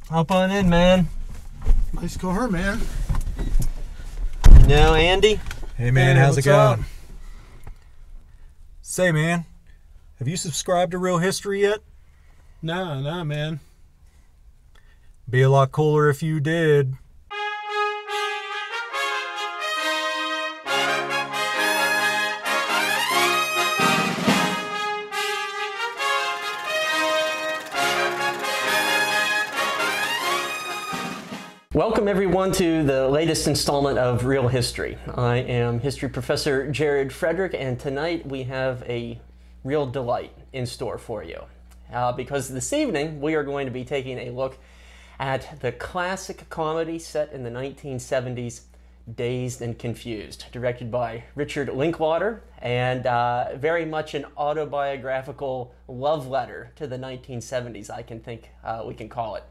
Hop on in, man. Nice car, man. No, Andy? Hey, man, Hey, how's it what's going? up? Say, man, have you subscribed to Real History yet? Nah, man. Be a lot cooler if you did. Welcome everyone to the latest installment of Real History. I am history professor Jared Frederick, and tonight we have a real delight in store for you. Because this evening we are going to be taking a look at the classic comedy set in the 1970s, Dazed and Confused, directed by Richard Linklater, and very much an autobiographical love letter to the 1970s, I can think we can call it.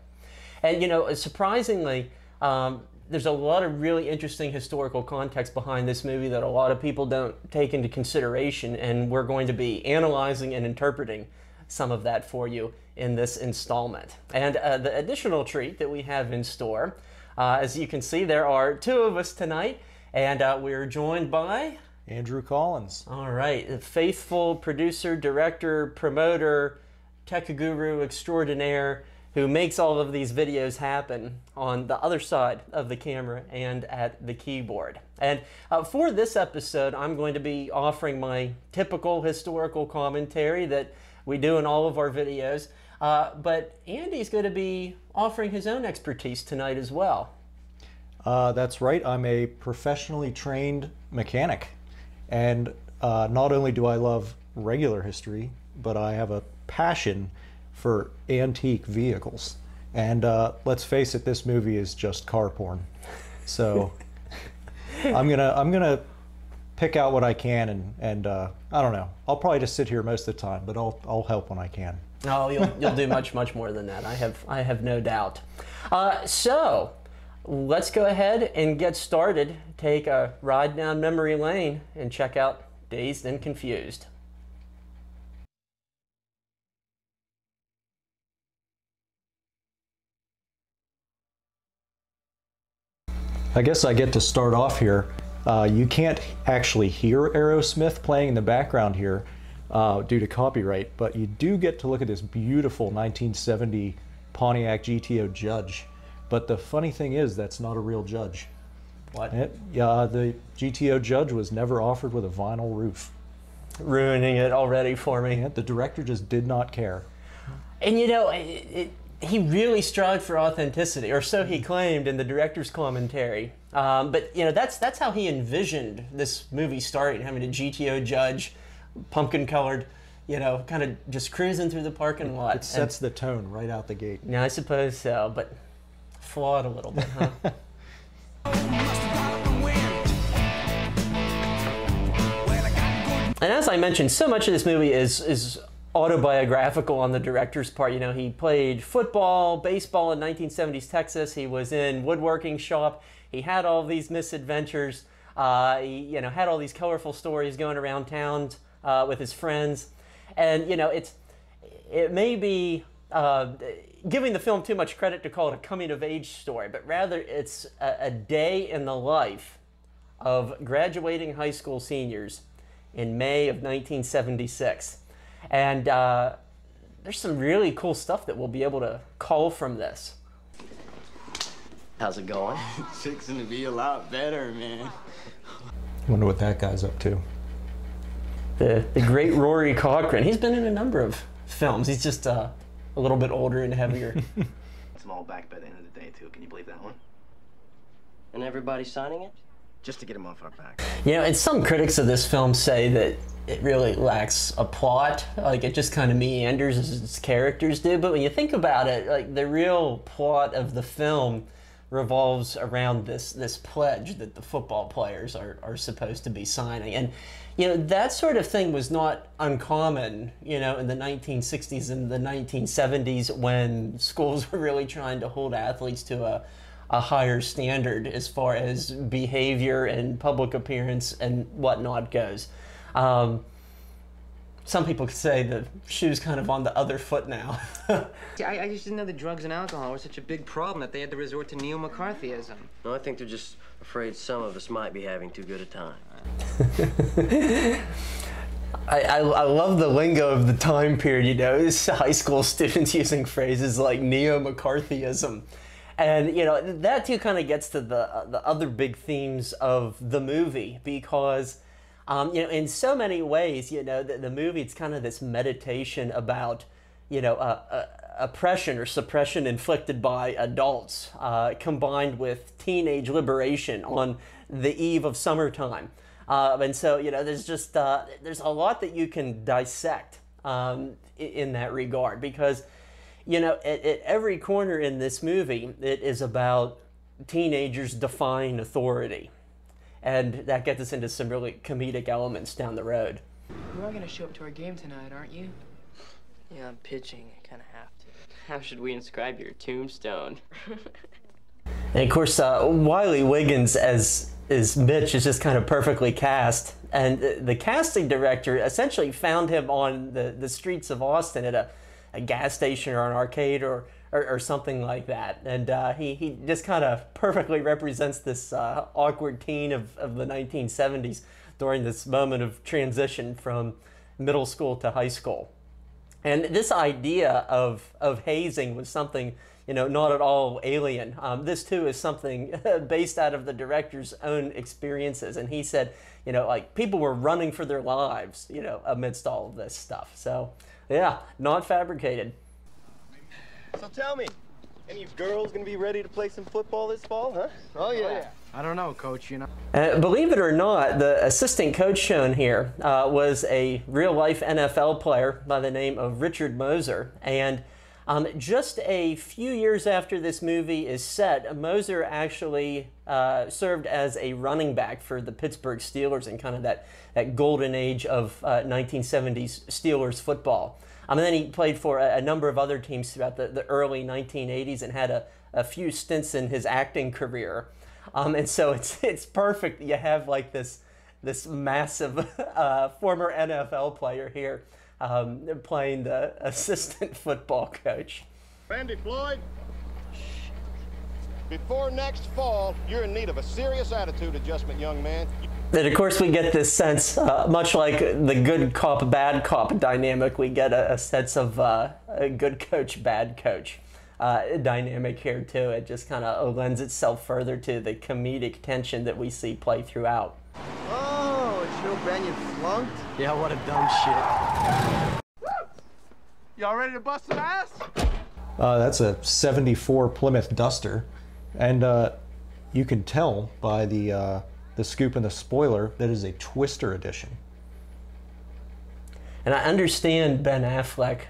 And you know, surprisingly, there's a lot of really interesting historical context behind this movie that a lot of people don't take into consideration, and we're going to be analyzing and interpreting some of that for you in this installment. And the additional treat that we have in store, as you can see, there are two of us tonight, and we're joined by Andrew Collins. all right, the faithful producer, director, promoter, tech guru extraordinaire, who makes all of these videos happen on the other side of the camera and at the keyboard. And for this episode, I'm going to be offering my typical historical commentary that we do in all of our videos, but Andy's going to be offering his own expertise tonight as well. That's right, I'm a professionally trained mechanic. And not only do I love regular history, but I have a passion for antique vehicles. And let's face it, this movie is just car porn. So I'm gonna pick out what I can, and I don't know. I'll probably just sit here most of the time, but I'll help when I can. Oh, you'll do much more than that. I have no doubt. So let's go ahead and get started. Take a ride down memory lane and check out Dazed and Confused. I guess I get to start off here. You can't actually hear Aerosmith playing in the background here due to copyright, but you do get to look at this beautiful 1970 Pontiac GTO Judge. But the funny thing is, that's not a real Judge. What? The GTO Judge was never offered with a vinyl roof. Ruining it already for me. Yeah, the director just did not care. And you know, he really strived for authenticity, or so he claimed in the director's commentary. But you know, that's how he envisioned this movie starting, having a GTO Judge, pumpkin-colored, you know, kind of just cruising through the parking lot. It sets the tone right out the gate. Yeah, I suppose so, but flawed a little bit, huh? And as I mentioned, so much of this movie is autobiographical on the director's part. You know, he played football, baseball in 1970s Texas. He was in woodworking shop. He had all these misadventures. He, you know, had all these colorful stories going around town with his friends. And you know, it may be giving the film too much credit to call it a coming-of-age story, but rather it's a day in the life of graduating high school seniors in May of 1976. And there's some really cool stuff that we'll be able to cull from this. How's it going? Fixing to be a lot better, man. Wonder what that guy's up to. The great Rory Cochrane. He's been in a number of films. He's just a little bit older and heavier. It's all back by the end of the day, too. Can you believe that one? And everybody's signing it? Just to get him off our back. You know, and some critics of this film say that it really lacks a plot. Like, it just kind of meanders as its characters do. But when you think about it, like, the real plot of the film revolves around this pledge that the football players are supposed to be signing. And, you know, that sort of thing was not uncommon, you know, in the 1960s and the 1970s when schools were really trying to hold athletes to a higher standard as far as behavior and public appearance and whatnot goes. some people could say the shoe's kind of on the other foot now. I just didn't know that drugs and alcohol were such a big problem that they had to resort to neo-McCarthyism. No, I think they're just afraid some of us might be having too good a time. I love the lingo of the time period, you know, it's high school students using phrases like neo-McCarthyism. And, you know, that too kind of gets to the other big themes of the movie because, you know, in so many ways, you know, the movie, it's kind of this meditation about, you know, oppression or suppression inflicted by adults combined with teenage liberation on the eve of summertime. And so, you know, there's just, there's a lot that you can dissect in that regard because, you know, at every corner in this movie, it is about teenagers defying authority. And that gets us into some really comedic elements down the road. You are going to show up to our game tonight, aren't you? Yeah, I'm pitching. I kind of have to. How should we inscribe your tombstone? And of course, Wiley Wiggins as Mitch is just kind of perfectly cast. And the casting director essentially found him on the streets of Austin at a gas station or an arcade or something like that. And he just kind of perfectly represents this awkward teen of the 1970s during this moment of transition from middle school to high school. And this idea of hazing was something, you know, not at all alien. This too is something based out of the director's own experiences. And he said, you know, like people were running for their lives, you know, amidst all of this stuff. So yeah, not fabricated. So tell me, any girls gonna be ready to play some football this fall, huh? Oh, yeah. I don't know, Coach, you know. Believe it or not, the assistant coach shown here was a real-life NFL player by the name of Richard Moser. And just a few years after this movie is set, Moser actually served as a running back for the Pittsburgh Steelers in kind of that golden age of 1970s Steelers football. And then he played for a number of other teams throughout the early 1980s and had a few stints in his acting career. And so it's perfect that you have like this massive former NFL player here playing the assistant football coach. Randy Floyd, before next fall, you're in need of a serious attitude adjustment, young man. And of course we get this sense, much like the good cop, bad cop dynamic, we get a sense of a good coach, bad coach dynamic here too. It just kind of lends itself further to the comedic tension that we see play throughout. Oh, Joe Banion flunked? Yeah, what a dumb shit. Y'all ready to bust some ass? That's a 74 Plymouth Duster. And you can tell by the scoop and the spoiler that is a Twister edition. And I understand Ben Affleck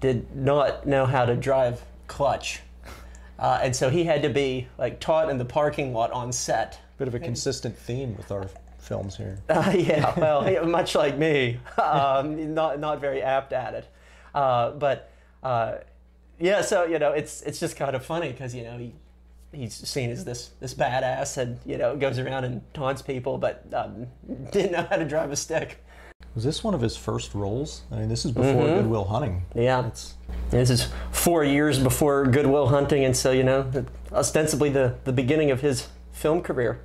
did not know how to drive clutch. And so he had to be like taught in the parking lot on set. Bit of a consistent theme with our films here. Yeah, well, much like me, not very apt at it. Yeah, so, you know, it's just kind of funny because, you know, he's seen as this badass and, you know, goes around and taunts people, but didn't know how to drive a stick. Was this one of his first roles? I mean, this is before Good Will Hunting. Yeah, this is 4 years before Good Will Hunting, and so, you know, ostensibly the beginning of his film career.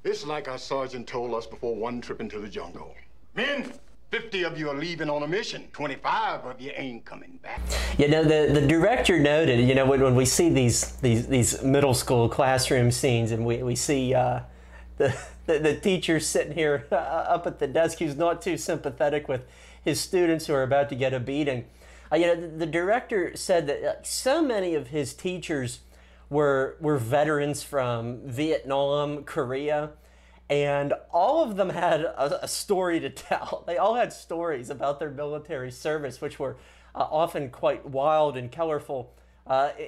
It's like our sergeant told us before one trip into the jungle. Men, 50 of you are leaving on a mission. 25 of you ain't coming back. You know, the director noted, you know, when we see these middle school classroom scenes and we see the teacher sitting here up at the desk who's not too sympathetic with his students who are about to get a beating. You know, the director said that so many of his teachers were veterans from Vietnam, Korea, and all of them had a story to tell. They all had stories about their military service, which were often quite wild and colorful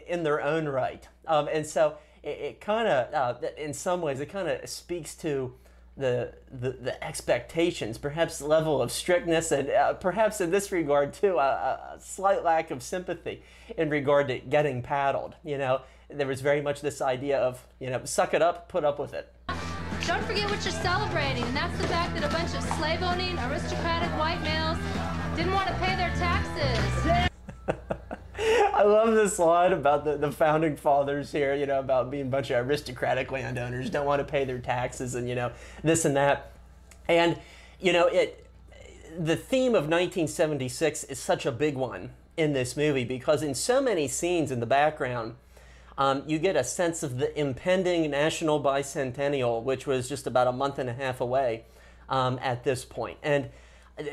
in their own right. And so it kind of, in some ways, it kind of speaks to the expectations, perhaps the level of strictness, and perhaps in this regard too, a slight lack of sympathy in regard to getting paddled. You know, there was very much this idea of, you know, suck it up, put up with it. Don't forget what you're celebrating, and that's the fact that a bunch of slave-owning, aristocratic white males Didn't want to pay their taxes. I love this line about the founding fathers here, you know, about being a bunch of aristocratic landowners, don't want to pay their taxes and, you know, this and that. And, you know, the theme of 1976 is such a big one in this movie because in so many scenes in the background, you get a sense of the impending national bicentennial, which was just about a month and a half away at this point. And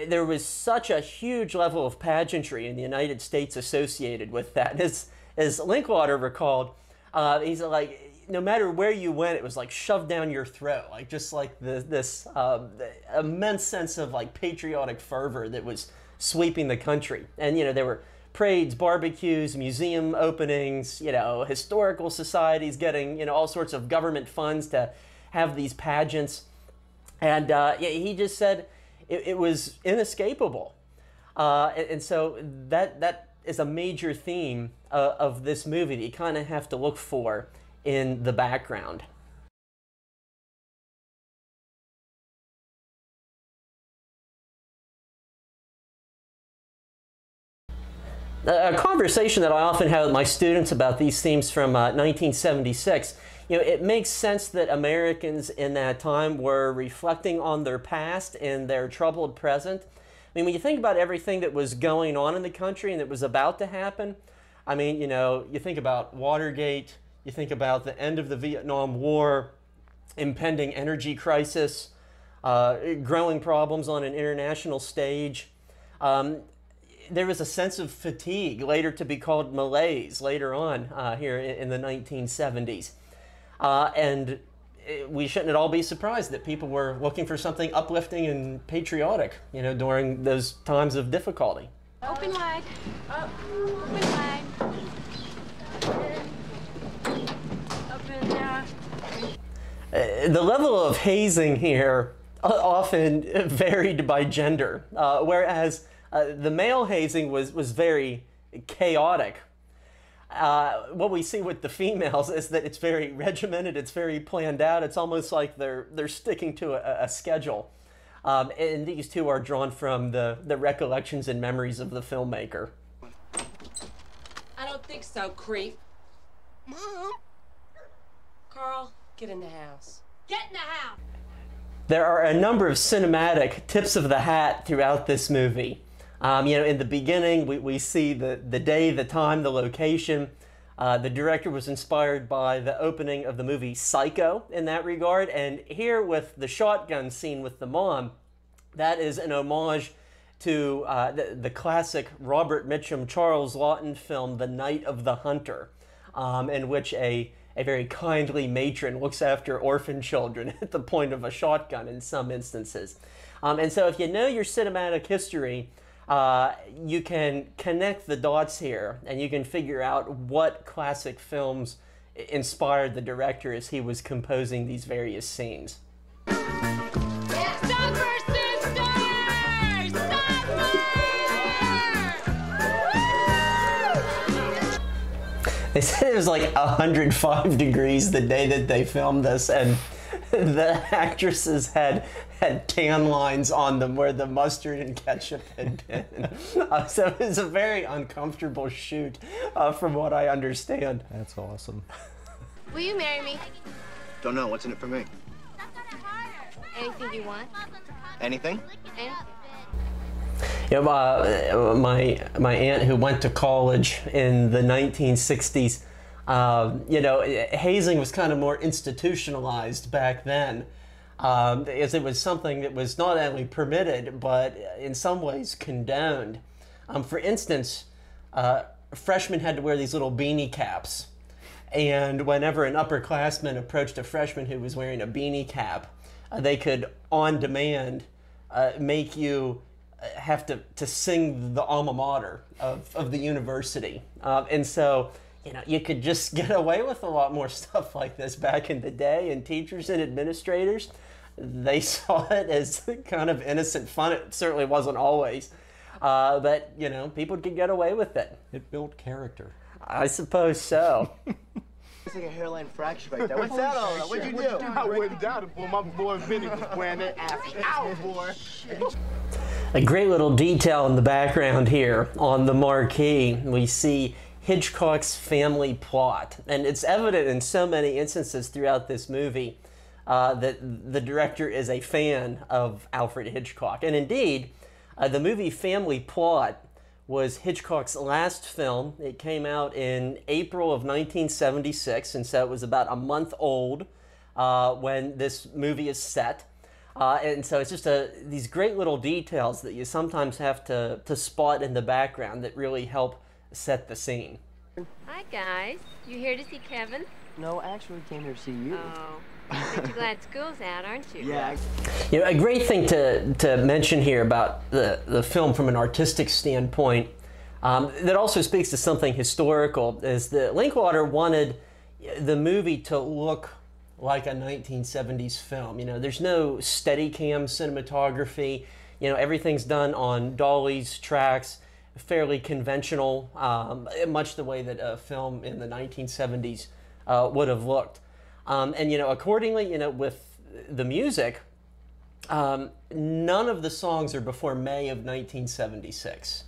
there was such a huge level of pageantry in the United States associated with that. As Linkwater recalled, he's like, no matter where you went, it was like shoved down your throat, like just like this immense sense of like patriotic fervor that was sweeping the country. And, you know, there were parades, barbecues, museum openings, you know, historical societies getting, you know, all sorts of government funds to have these pageants. And he just said it was inescapable. And so that is a major theme of this movie that you kind of have to look for in the background. A conversation that I often have with my students about these themes from 1976, you know, it makes sense that Americans in that time were reflecting on their past and their troubled present. I mean, when you think about everything that was going on in the country and that was about to happen, I mean, you know, you think about Watergate, you think about the end of the Vietnam War, impending energy crisis, growing problems on an international stage. There was a sense of fatigue, later to be called malaise, later on here in the 1970s. And we shouldn't at all be surprised that people were looking for something uplifting and patriotic, you know, during those times of difficulty. Open wide. Up. Open wide. Open down. The level of hazing here often varied by gender, whereas the male hazing was very chaotic. What we see with the females is that it's very regimented, it's very planned out, it's almost like they're sticking to a schedule. And these two are drawn from the recollections and memories of the filmmaker. I don't think so, creep. Mom? Carl, get in the house. Get in the house! There are a number of cinematic tips of the hat throughout this movie. You know, in the beginning, we see the day, the time, the location. The director was inspired by the opening of the movie Psycho in that regard. And here with the shotgun scene with the mom, that is an homage to the classic Robert Mitchum, Charles Laughton film, The Night of the Hunter, in which a very kindly matron looks after orphan children at the point of a shotgun in some instances. And so if you know your cinematic history, you can connect the dots here and you can figure out what classic films inspired the director as he was composing these various scenes. They said it was like 105 degrees the day that they filmed this, and the actresses had tan lines on them where the mustard and ketchup had been. So it was a very uncomfortable shoot, from what I understand. That's awesome. Will you marry me? Don't know. What's in it for me? Anything you want? Anything? Anything. You know, my aunt who went to college in the 1960s, you know, hazing was kind of more institutionalized back then, as it was something that was not only permitted, but in some ways condoned. For instance, freshmen had to wear these little beanie caps, and whenever an upperclassman approached a freshman who was wearing a beanie cap, they could, on demand, make you have to sing the alma mater of the university. And so, you know, you could just get away with a lot more stuff like this back in the day, and teachers and administrators, they saw it as kind of innocent fun. It certainly wasn't always, but, you know, people could get away with it. It built character. I suppose so. It's like a hairline fracture right there. What's that all about? What'd you do? I wouldn't doubt it, boy. My boy Vinny was wearing that ass out, boy. A great little detail in the background here on the marquee. We see Hitchcock's family plot, and it's evident in so many instances throughout this movie that the director is a fan of Alfred Hitchcock. And indeed, the movie Family Plot was Hitchcock's last film. It came out in April of 1976, and so it was about a month old when this movie is set. And so it's just these great little details that you sometimes have to spot in the background that really help set the scene. Hi, guys. You here to see Kevin? No, I actually came here to see you. Oh, aren't you glad school's out, aren't you? Yeah. You know, a great thing to mention here about the film from an artistic standpoint that also speaks to something historical is that Linkwater wanted the movie to look like a 1970s film. You know, there's no Steadicam cinematography. You know, everything's done on dollies, tracks, fairly conventional, much the way that a film in the 1970s would have looked. And, you know, accordingly, you know, with the music, none of the songs are before May of 1976.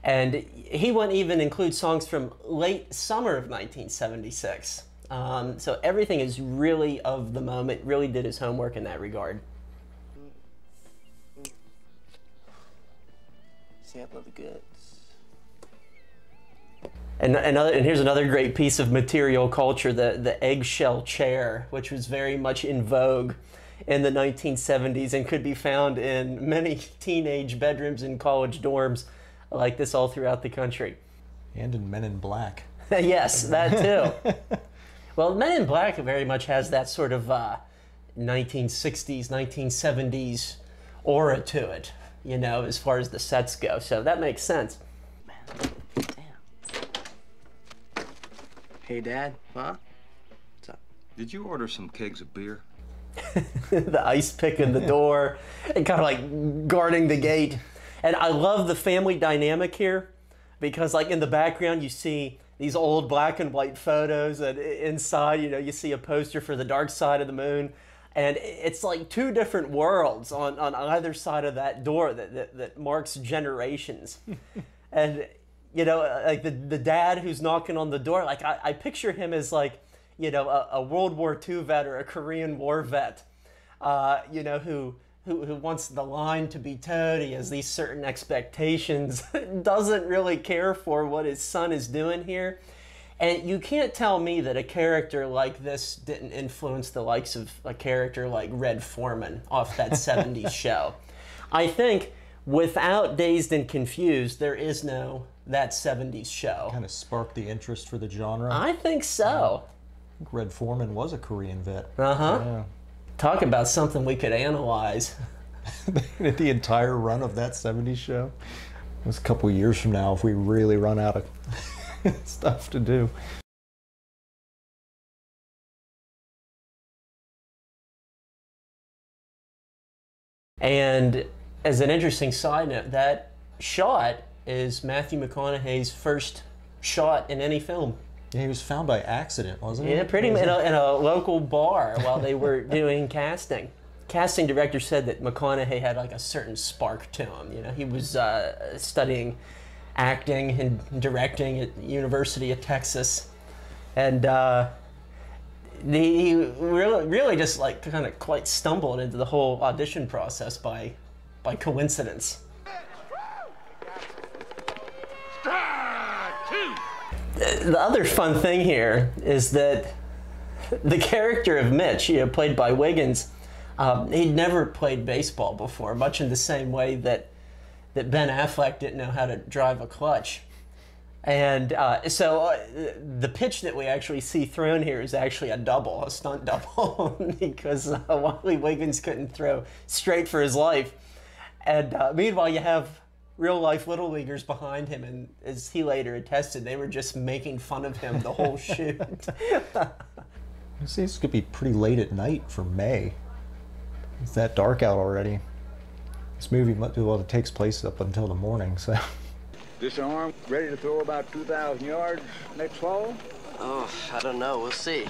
And he wouldn't even include songs from late summer of 1976. So everything is really of the moment, really did his homework in that regard. Sample of the goods. And here's another great piece of material culture, the eggshell chair, which was very much in vogue in the 1970s and could be found in many teenage bedrooms and college dorms like this all throughout the country. And in Men in Black. Yes, that too. Well, Men in Black very much has that sort of 1960s, 1970s aura to it, you know, as far as the sets go. So that makes sense. Man, damn. Hey, Dad. Huh? What's up? Did you order some kegs of beer? The ice pick in the door and kind of like guarding the gate. And I love the family dynamic here because like in the background you see these old black and white photos, and inside, you know, you see a poster for the Dark Side of the Moon. And it's like two different worlds on either side of that door that marks generations. And, you know, like the dad who's knocking on the door, like I picture him as like, you know, a World War II vet or a Korean War vet, you know, who wants the line to be towed. He has these certain expectations, doesn't really care for what his son is doing here. And you can't tell me that a character like this didn't influence the likes of a character like Red Foreman off that 70s show. I think without Dazed and Confused, there is no that 70s show. Kind of sparked the interest for the genre. I think so. I think Red Foreman was a Korean vet. Uh-huh. Yeah. Talk about something we could analyze. The entire run of that 70s show. It was a couple years from now if we really run out of stuff to do. And as an interesting side note, that shot is Matthew McConaughey's first shot in any film. Yeah, he was found by accident, wasn't he? Yeah, pretty much in a local bar while they were doing casting. Casting director said that McConaughey had like a certain spark to him. You know, he was studying acting and directing at the University of Texas, and he really just like kind of quite stumbled into the whole audition process by coincidence. The other fun thing here is that the character of Mitch, you know, played by Wiggins, he'd never played baseball before, much in the same way that Ben Affleck didn't know how to drive a clutch. And so the pitch that we actually see thrown here is actually a stunt double, because Wally Wiggins couldn't throw straight for his life. And meanwhile, you have real-life Little Leaguers behind him, and as he later attested, they were just making fun of him the whole shoot. I see this could be pretty late at night for May. It's that dark out already. This movie, well, it takes place up until the morning, so. Disarmed, ready to throw about 2,000 yards next fall? Oh, I don't know. We'll see.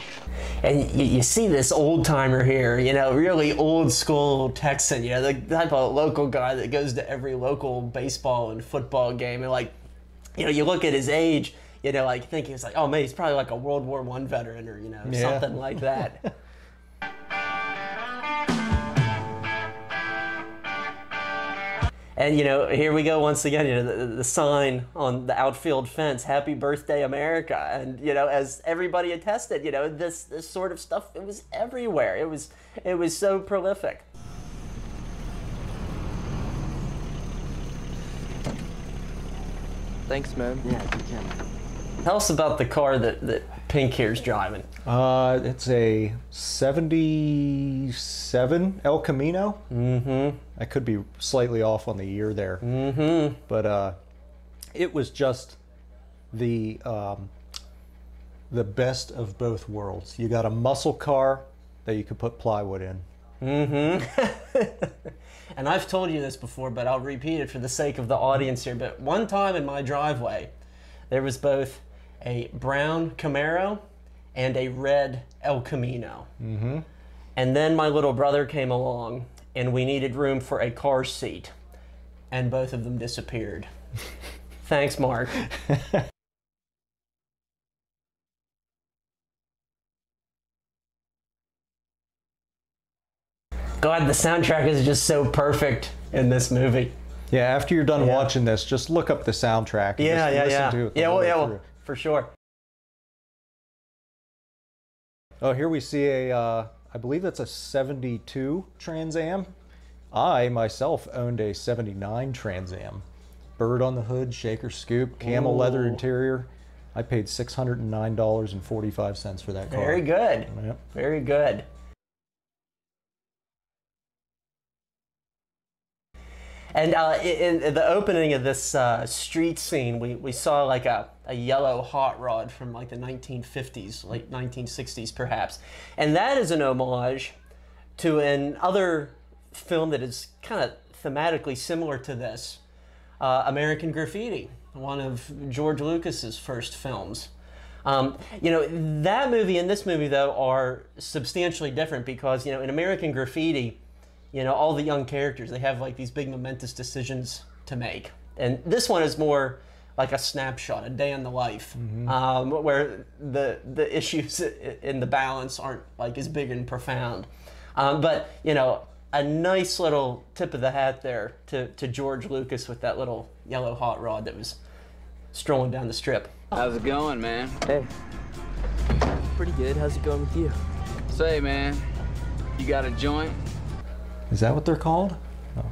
And you see this old timer here, you know, really old school Texan, you know, the type of local guy that goes to every local baseball and football game. And like, you know, you look at his age, you know, like thinking it's like, oh man, he's probably like a World War I veteran or, you know, something like that. And, you know, here we go once again, you know, the sign on the outfield fence, Happy Birthday, America. And, you know, as everybody attested, you know, this sort of stuff, it was everywhere. It was so prolific. Thanks, man. Yeah, you can. Tell us about the car that Pink here's driving. It's a 77 El Camino. Mm-hmm. I could be slightly off on the year there. Mm-hmm. But it was just the best of both worlds. You got a muscle car that you could put plywood in. Mm-hmm. And I've told you this before, but I'll repeat it for the sake of the audience here. But one time in my driveway, there was both a brown Camaro and a red El Camino. Mm-hmm. And then my little brother came along and we needed room for a car seat. And both of them disappeared. Thanks, Mark. God, the soundtrack is just so perfect in this movie. Yeah, after you're done watching this, just look up the soundtrack. And Yeah, listen to it well, for sure. Oh, here we see a, I believe that's a 72 Trans Am. I, myself, owned a 79 Trans Am. Bird on the hood, shaker scoop, camel leather interior. I paid $609.45 for that car. Very good. Yep. Very good. And in the opening of this street scene, we saw like a yellow hot rod from like the 1950s, late 1960s perhaps. And that is an homage to another film that is kind of thematically similar to this, American Graffiti, one of George Lucas's first films. You know, that movie and this movie, though, are substantially different because, you know, in American Graffiti, you know, all the young characters, they have like these big momentous decisions to make. And this one is more like a snapshot, a day in the life, where the issues in the balance aren't like as big and profound. But, you know, a nice little tip of the hat there to George Lucas with that little yellow hot rod that was strolling down the strip. How's it going, man? Hey. Pretty good. How's it going with you? Say, man, you got a joint? Is that what they're called? Oh.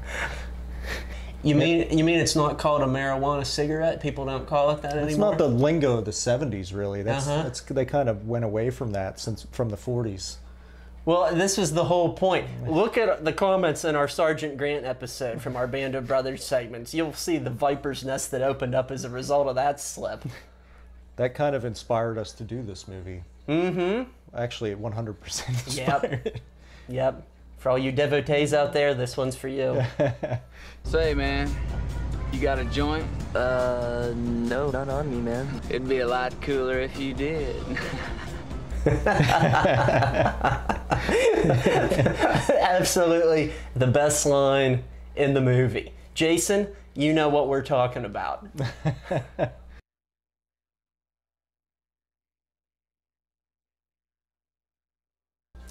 You mean it's not called a marijuana cigarette? People don't call it that anymore? It's not the lingo of the 70s, really. That's they kind of went away from that from the 40s. Well, this was the whole point. Look at the comments in our Sergeant Grant episode from our Band of Brothers segments. You'll see the viper's nest that opened up as a result of that slip. That kind of inspired us to do this movie. Mm-hmm. Actually, it 100% inspired. Yep. For all you devotees out there, this one's for you. Say, man, you got a joint? No, not on me, man. It'd be a lot cooler if you did. Absolutely the best line in the movie. Jason, you know what we're talking about.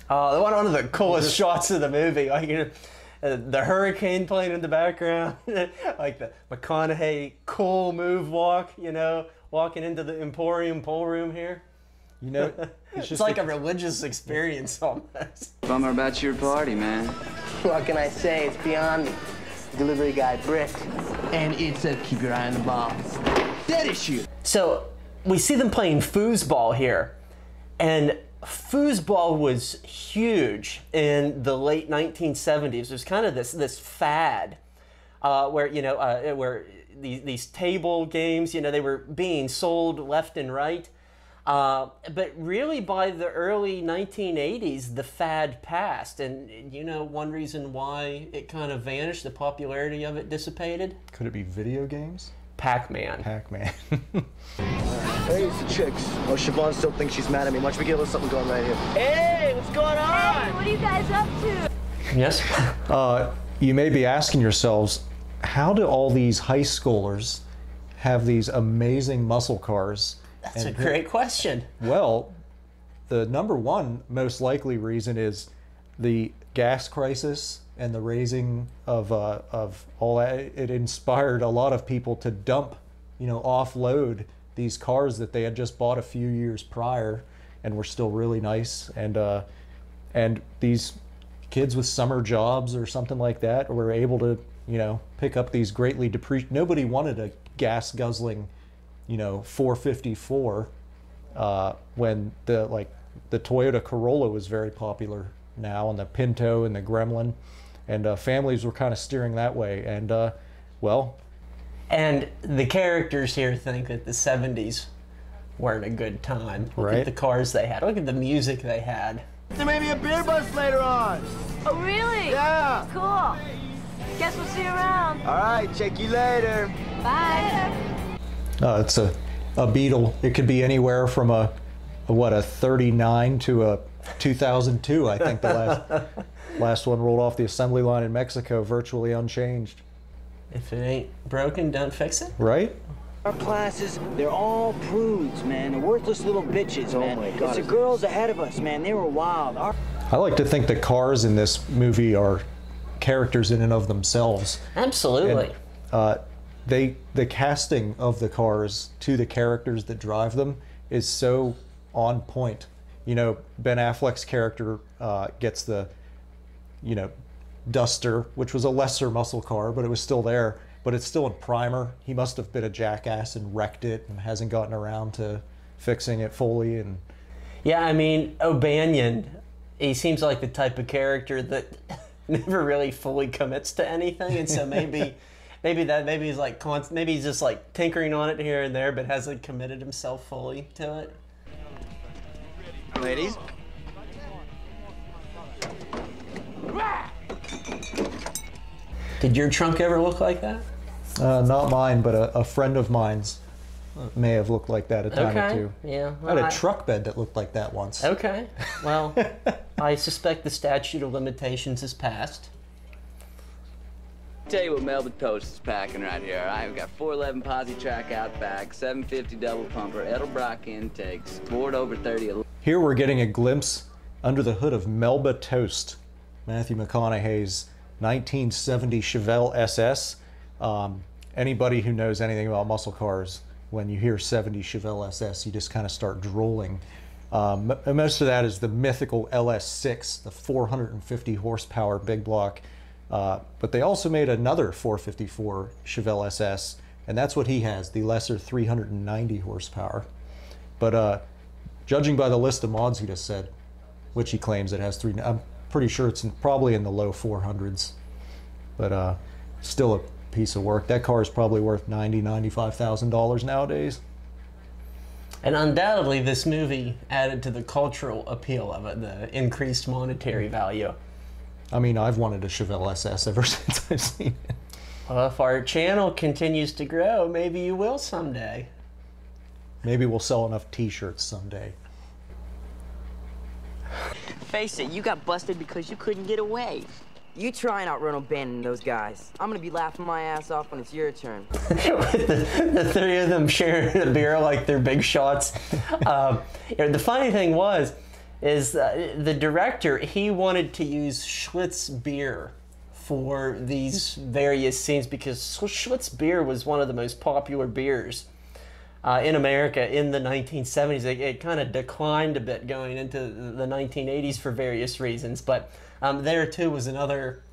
One of the coolest shots of the movie, like, you know, the hurricane playing in the background, like the McConaughey cool move walk, you know, walking into the Emporium pool room here. You know, it's like a religious experience almost. Bummer about your party, man. What can I say? It's beyond me. Delivery guy bricked. And it said, keep your eye on the ball. Dead issue. So we see them playing foosball here, and foosball was huge in the late 1970s. It was kind of this fad where, you know, where these table games, you know, they were being sold left and right. But really by the early 1980s, the fad passed. And, you know, one reason why it kind of vanished, the popularity of it dissipated? Could it be video games? Pac-Man. Pac-Man. Hey, it's the chicks. Oh, Siobhan still thinks she's mad at me. Why don't we get a little something going right here? Hey, what's going on? Hey, what are you guys up to? Yes? You may be asking yourselves, how do all these high schoolers have these amazing muscle cars? That's a great question. Well, the number one most likely reason is the gas crisis and the raising of all that. It inspired a lot of people to dump, offload these cars that they had just bought a few years prior and were still really nice. And these kids with summer jobs or something like that were able to, pick up these greatly depreciated. Nobody wanted a gas guzzling, 454 when the Toyota Corolla was very popular now, and the Pinto and the Gremlin, and families were kind of steering that way. And and the characters here think that the 70s weren't a good time. Look at the cars they had. Look at the music they had. There may be a beer bus later on. Oh, really? Yeah. Cool. Guess we'll see you around. All right, check you later. Bye. It's a Beetle. It could be anywhere from a 39 to a 2002. I think the last one rolled off the assembly line in Mexico, virtually unchanged. If it ain't broken, don't fix it. Right? Our classes, they're all prudes, man. They're worthless little bitches, man. Oh my God. It's the girls ahead of us, man. They were wild. I like to think the cars in this movie are characters in and of themselves. Absolutely. And, the casting of the cars to the characters that drive them is so on point. Ben Affleck's character gets the, Duster, which was a lesser muscle car, but it was still there. But it's still in primer. He must have been a jackass and wrecked it and hasn't gotten around to fixing it fully. And yeah, I mean, O'Banion, he seems like the type of character that never really fully commits to anything, and so maybe he's just like tinkering on it here and there, but hasn't committed himself fully to it. Ladies. Did your trunk ever look like that? Not mine, but a friend of mine's may have looked like that a time or two. Yeah. I had a truck bed that looked like that once. Okay. Well, I suspect the statute of limitations has passed. Tell you what Melba Toast is packing right here. I've got 411 posi track outback, 750 double pumper, Edelbrock intakes, board over 30. Here we're getting a glimpse under the hood of Melba Toast, Matthew McConaughey's 1970 Chevelle SS. Anybody who knows anything about muscle cars, when you hear 70 Chevelle SS, you just kind of start drooling. Most of that is the mythical LS6, the 450 horsepower big block. But they also made another 454 Chevelle SS, and that's what he has, the lesser 390 horsepower. But judging by the list of mods he just said, which he claims it has I'm pretty sure it's probably in the low 400s. But still a piece of work. That car is probably worth $90,000, $95,000 nowadays. And undoubtedly this movie added to the cultural appeal of it, the increased monetary value. I mean, I've wanted a Chevelle SS ever since I've seen it. Well, if our channel continues to grow, maybe you will someday. Maybe we'll sell enough t-shirts someday. Face it, you got busted because you couldn't get away. You try and outrun O'Bannon and those guys. I'm gonna be laughing my ass off when it's your turn. the three of them sharing a beer like they're big shots. The funny thing is the director, he wanted to use Schlitz beer for these various scenes because Schlitz beer was one of the most popular beers in America in the 1970s. It kind of declined a bit going into the 1980s for various reasons, but there too was another,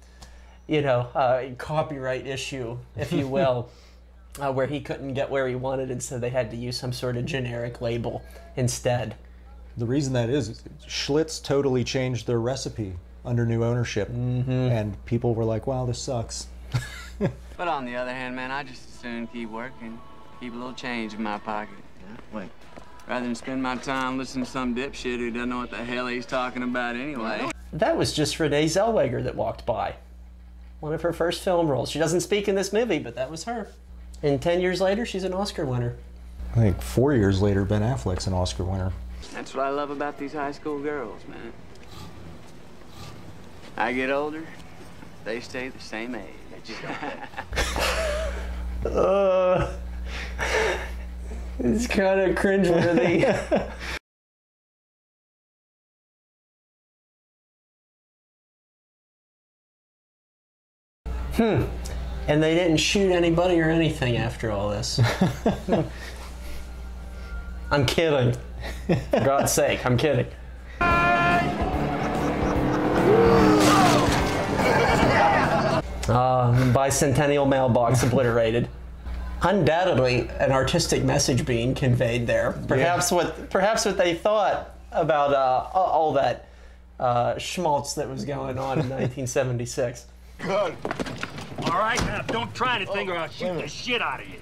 copyright issue, if you will, where he couldn't get where he wanted, and so they had to use some sort of generic label instead. The reason that is Schlitz totally changed their recipe under new ownership, and people were like, wow, this sucks. But on the other hand, man, I just as soon keep working, keep a little change in my pocket. Wait. Rather than spend my time listening to some dipshit who doesn't know what the hell he's talking about anyway. That was just Renee Zellweger that walked by. One of her first film roles. She doesn't speak in this movie, but that was her. And 10 years later, she's an Oscar winner. I think 4 years later, Ben Affleck's an Oscar winner. That's what I love about these high school girls, man. I get older, they stay the same age. It's kind of cringeworthy. And they didn't shoot anybody or anything after all this. I'm kidding. For God's sake, I'm kidding. Bicentennial mailbox obliterated. Undoubtedly, an artistic message being conveyed there. Perhaps what they thought about all that schmaltz that was going on in 1976. Good. All right, now don't try anything or I'll shoot the shit out of you.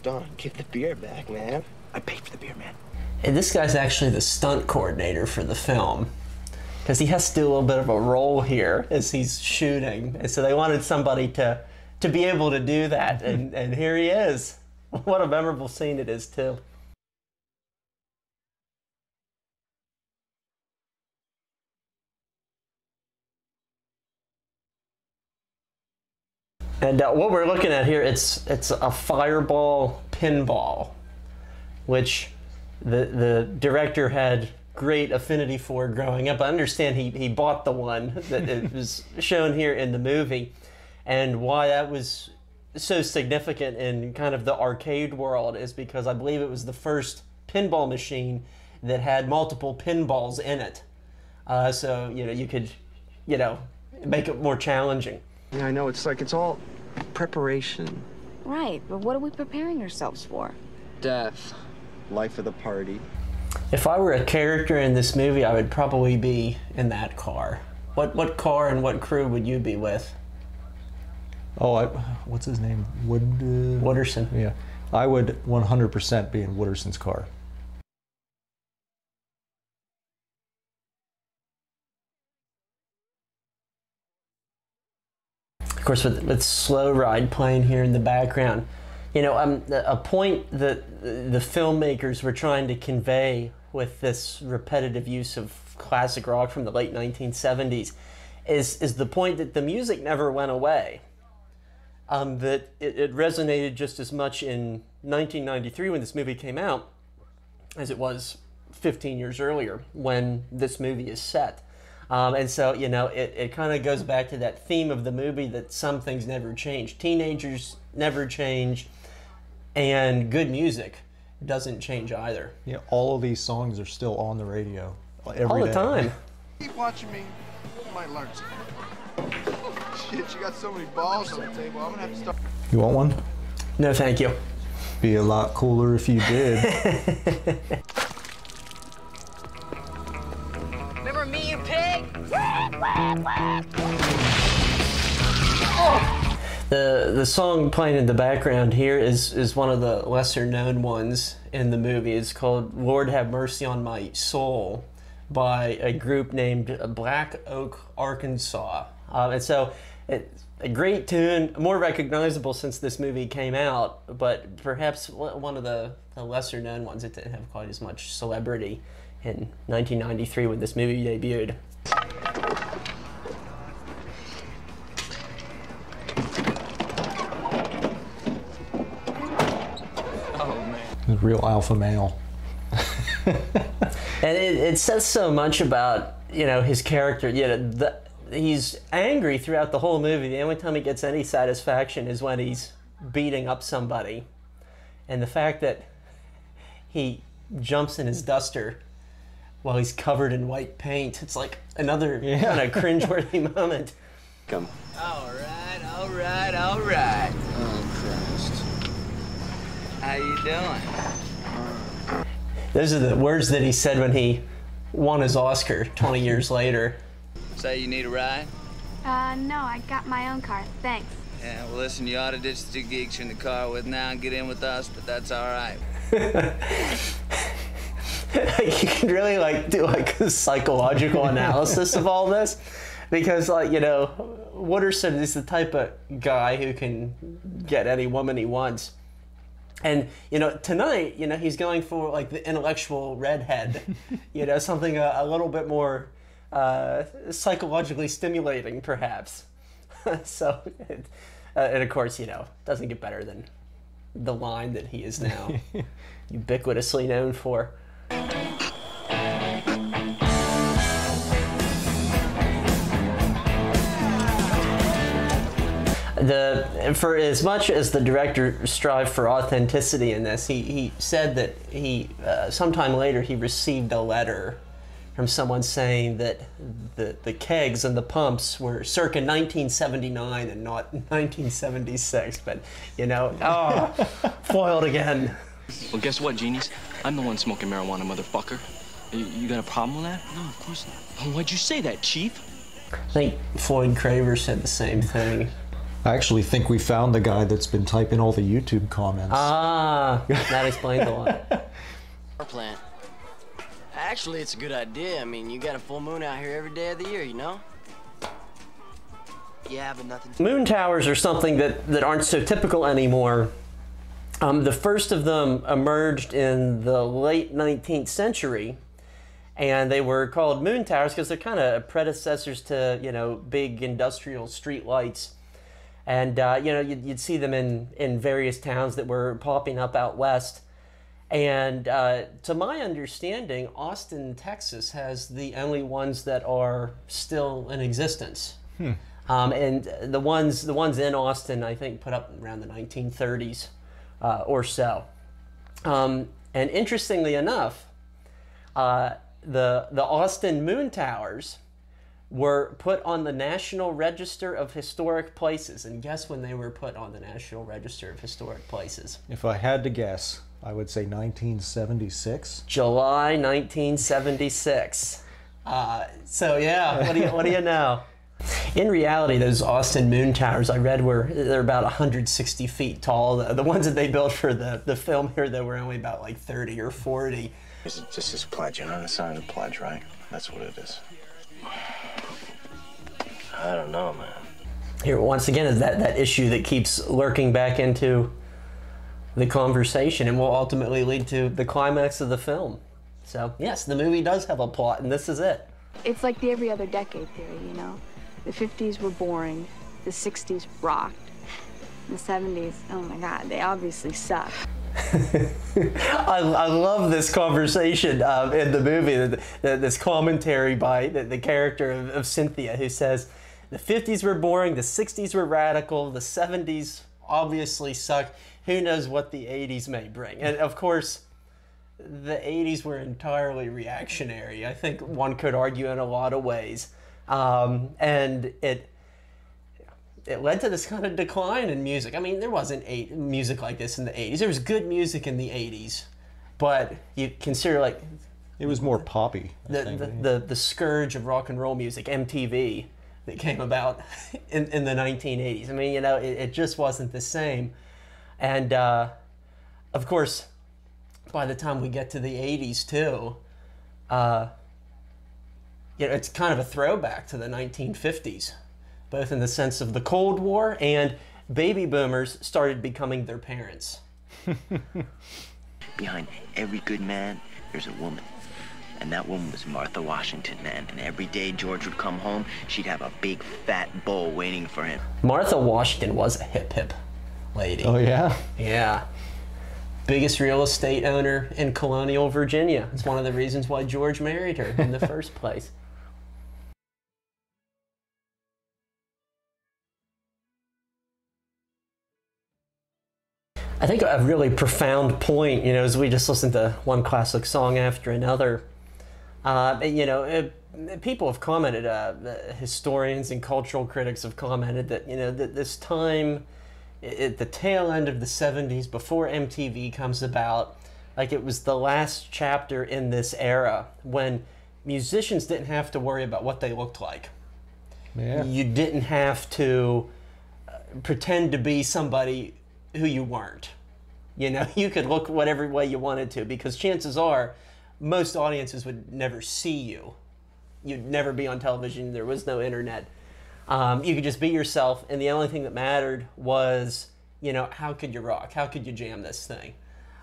Don, give the beer back, man. I paid for the beer, man. And this guy's actually the stunt coordinator for the film, because he has to do a little bit of a role here as he's shooting. And so they wanted somebody to be able to do that, and here he is. What a memorable scene it is, too. And what we're looking at here, it's a fireball pinball, which the director had great affinity for growing up. I understand he bought the one that it was shown here in the movie, and why that was so significant in kind of the arcade world is because I believe it was the first pinball machine that had multiple pinballs in it. So you could make it more challenging. Yeah, I know. It's like it's all preparation. Right, but what are we preparing ourselves for? Death. Life of the party. If I were a character in this movie, I would probably be in that car. What car and what crew would you be with? Oh, what's his name? Wooderson. Yeah, I would 100% be in Wooderson's car. Of course, with Slow Ride playing here in the background, a point that the filmmakers were trying to convey with this repetitive use of classic rock from the late 1970s is the point that the music never went away. That it resonated just as much in 1993 when this movie came out as it was 15 years earlier when this movie is set. And so, it kind of goes back to that theme of the movie that some things never change. Teenagers never change, and good music doesn't change either. Yeah, all of these songs are still on the radio every all the day. time. Keep watching me, you might learn something. Shit, you got so many balls on the table, I'm gonna have to start. You want one? No, thank you. Be a lot cooler if you did. Remember me, you pig? The song playing in the background here is one of the lesser known ones in the movie. It's called Lord Have Mercy on My Soul by a group named Black Oak, Arkansas. And so it's a great tune, more recognizable since this movie came out, but perhaps one of the lesser known ones. It didn't have quite as much celebrity in 1993 when this movie debuted. Real alpha male. And it says so much about his character. He's angry throughout the whole movie. The only time he gets any satisfaction is when he's beating up somebody, and the fact that he jumps in his duster while he's covered in white paint. It's like another kind of cringeworthy moment. Come. All right. Oh, Christ. How you doing? Those are the words that he said when he won his Oscar 20 years later. Say you need a ride? No, I got my own car, thanks. Yeah, well listen, you ought to ditch the two geeks you're in the car with now and get in with us, but that's all right. You can really do a psychological analysis of all this, because Wooderson is the type of guy who can get any woman he wants. And, you know, tonight, you know, he's going for like the intellectual redhead, you know, something a little bit more psychologically stimulating, perhaps. So, and of course, you know, doesn't get better than the line that he is now ubiquitously known for. For as much as the director strived for authenticity in this, he said that he sometime later he received a letter from someone saying that the kegs and the pumps were circa 1979 and not 1976. But you know, foiled again. Well, guess what, genies? I'm the one smoking marijuana, motherfucker. You got a problem with that? No, of course not. Why'd you say that, Chief? I think Floyd Craver said the same thing. I actually think we found the guy that's been typing all the YouTube comments. Ah, that explains a lot. Power plant. Actually, it's a good idea. I mean, you got a full moon out here every day of the year, you know? Yeah, but nothing. Moon towers are something that aren't so typical anymore. The first of them emerged in the late 19th century, and they were called moon towers because they're kind of predecessors to, you know, big industrial street lights. And, you know, you'd see them in various towns that were popping up out west. And to my understanding, Austin, Texas has the only ones that are still in existence. And the ones in Austin, I think, put up around the 1930s or so. And interestingly enough, the Austin moon towers were put on the National Register of Historic Places. And guess when they were put on the National Register of Historic Places? If I had to guess, I would say 1976. July 1976. So yeah, what do you know? In reality, those Austin moon towers I read they're about 160 feet tall. The ones that they built for the film here, they were only about like 30 or 40. This is just this pledge. You know the sign of the pledge, right? That's what it is. I don't know, man. Here, once again, is that issue that keeps lurking back into the conversation and will ultimately lead to the climax of the film. So, yes, the movie does have a plot, and this is it. It's like the every other decade theory, you know? The 50s were boring, the 60s rocked, the 70s, oh my God, they obviously suck. I love this conversation in the movie, this commentary by the character of Cynthia, who says, the 50s were boring, the 60s were radical, the 70s obviously suck. Who knows what the 80s may bring? And of course, the 80s were entirely reactionary. I think one could argue in a lot of ways. And it led to this kind of decline in music. I mean, there wasn't music like this in the 80s. There was good music in the 80s, but you consider like... It was more poppy. The scourge of rock and roll music, MTV, that came about in the 1980s. I mean, you know, it just wasn't the same. And, of course, by the time we get to the 80s, too, you know, it's kind of a throwback to the 1950s, both in the sense of the Cold War and baby boomers started becoming their parents. Behind every good man, there's a woman. And that woman was Martha Washington, man. And every day George would come home, she'd have a big fat bowl waiting for him. Martha Washington was a hip lady. Oh, yeah? Yeah. Biggest real estate owner in colonial Virginia. It's one of the reasons why George married her in the first place. I think a really profound point, you know, as we just listened to one classic song after another, you know, people have commented, historians and cultural critics have commented that, you know, that this time at the tail end of the 70s, before MTV comes about, like it was the last chapter in this era when musicians didn't have to worry about what they looked like. Yeah. You didn't have to pretend to be somebody who you weren't. You know, you could look whatever way you wanted to, because chances are most audiences would never see you. You'd never be on television. There was no internet. You could just be yourself, and the only thing that mattered was, you know, how could you rock? How could you jam this thing?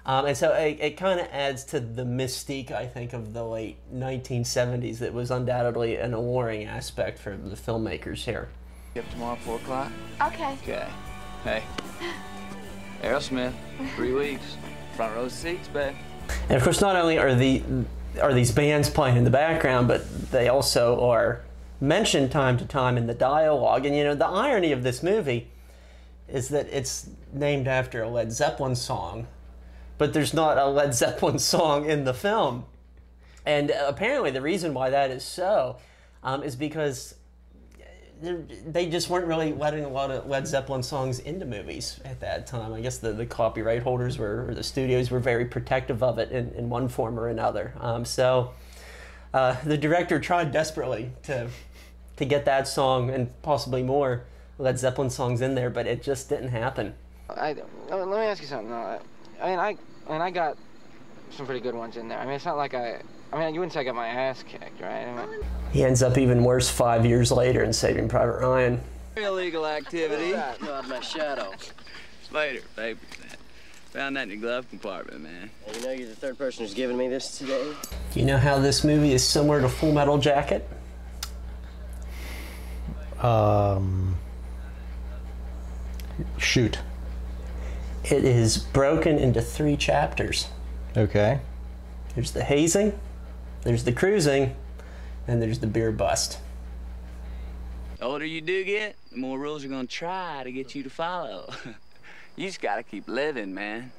And so it kind of adds to the mystique, I think, of the late 1970s that was undoubtedly an alluring aspect for the filmmakers here. Get up tomorrow, 4 o'clock? Okay. Okay. Hey. Aerosmith, 3 weeks. Front row seats, babe. And of course, not only are these bands playing in the background, but they also are mentioned time to time in the dialogue. And you know, the irony of this movie is that it's named after a Led Zeppelin song, but there's not a Led Zeppelin song in the film. And apparently the reason why that is so is because they just weren't really letting a lot of Led Zeppelin songs into movies at that time. I guess the copyright holders or the studios were very protective of it in one form or another. So the director tried desperately to get that song and possibly more Led Zeppelin songs in there, but it just didn't happen. Let me ask you something. I got some pretty good ones in there. I mean, it's not like you wouldn't say I got my ass kicked, right? He ends up even worse 5 years later in Saving Private Ryan. Illegal activity. Not my shadow. Later, baby. Found that in your glove compartment, man. And you know you're the third person who's given me this today? Do you know how this movie is similar to Full Metal Jacket? Shoot. It is broken into 3 chapters. Okay. There's the hazing, there's the cruising, and there's the beer bust. The older you do get, the more rules are gonna try to get you to follow. You just gotta keep living, man.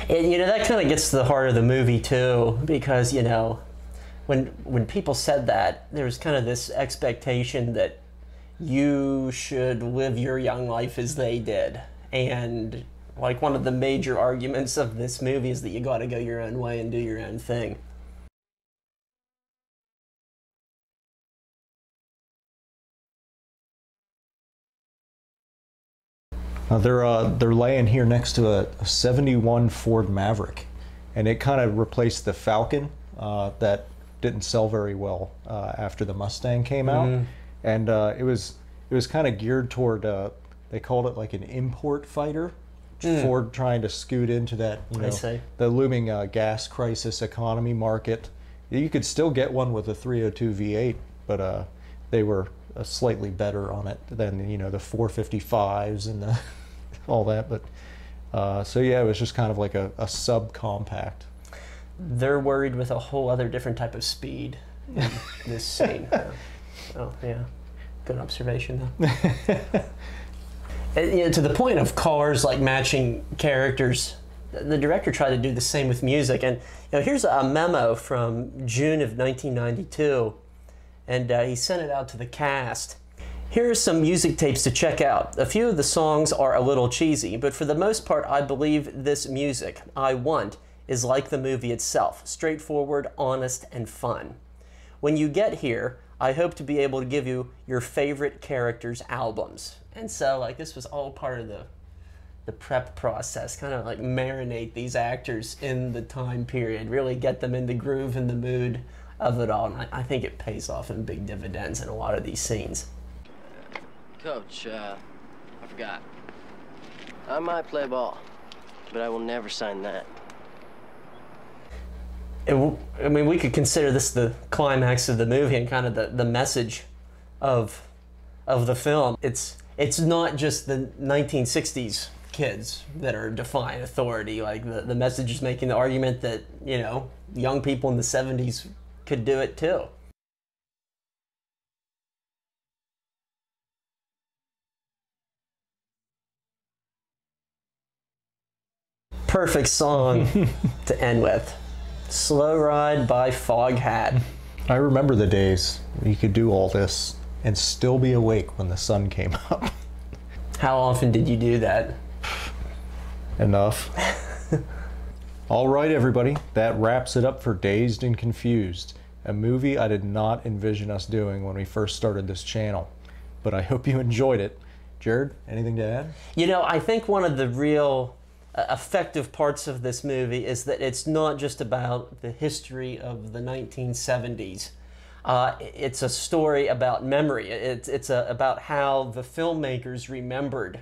And you know, that kind of gets to the heart of the movie too, because you know, when people said that, there was kind of this expectation that you should live your young life as they did. And like one of the major arguments of this movie is that you got to go your own way and do your own thing. They're laying here next to a 71 Ford Maverick, and it kind of replaced the Falcon that didn't sell very well after the Mustang came out. And it was kind of geared toward they called it like an import fighter. Ford trying to scoot into that, you know, the looming gas crisis economy market. You could still get one with a 302 V8, but they were slightly better on it than, you know, the 455s and the, all that. But so yeah, it was just kind of like a subcompact. They're worried with a whole other different type of speed in this scene. Oh yeah, good observation though. You know, to the point of cars like matching characters, the director tried to do the same with music. And you know, here's a memo from June of 1992, and he sent it out to the cast. Here are some music tapes to check out. A few of the songs are a little cheesy, but for the most part, I believe this music, I Want, is like the movie itself, straightforward, honest, and fun. When you get here, I hope to be able to give you your favorite characters' albums. And so, like, this was all part of the prep process, kind of like marinate these actors in the time period, really get them in the groove and the mood of it all. And I think it pays off in big dividends in a lot of these scenes. Coach, I forgot. I might play ball, but I will never sign that. I mean, we could consider this the climax of the movie and kind of the message of the film. It's not just the 1960s kids that are defying authority. Like the message is making the argument that, you know, young people in the 70s could do it too. Perfect song to end with. Slow Ride by Foghat. I remember the days you could do all this and still be awake when the sun came up. How often did you do that? Enough. All right, everybody, that wraps it up for Dazed and Confused, a movie I did not envision us doing when we first started this channel, but I hope you enjoyed it. Jared, anything to add? You know, I think one of the real effective parts of this movie is that it's not just about the history of the 1970s. It's a story about memory. It's about how the filmmakers remembered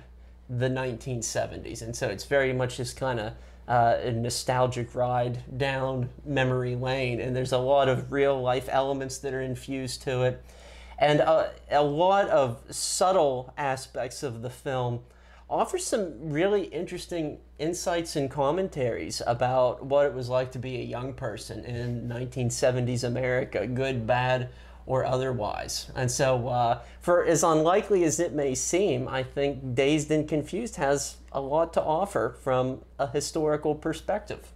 the 1970s. And so it's very much this kind of a nostalgic ride down memory lane. And there's a lot of real life elements that are infused to it. And a lot of subtle aspects of the film offer some really interesting insights and commentaries about what it was like to be a young person in 1970s America, good, bad, or otherwise. And so for as unlikely as it may seem, I think Dazed and Confused has a lot to offer from a historical perspective.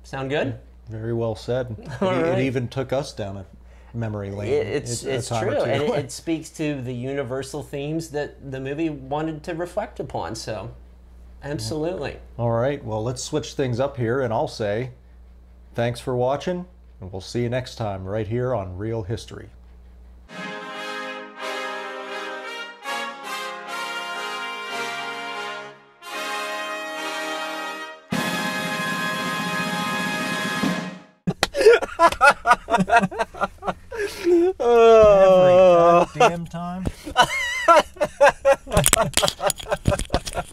Sound good? Very well said. Right. It even took us down a memory lane. It's true, and it speaks to the universal themes that the movie wanted to reflect upon, so absolutely. All right, well, let's switch things up here, and I'll say thanks for watching, and we'll see you next time right here on Real History. Every goddamn time.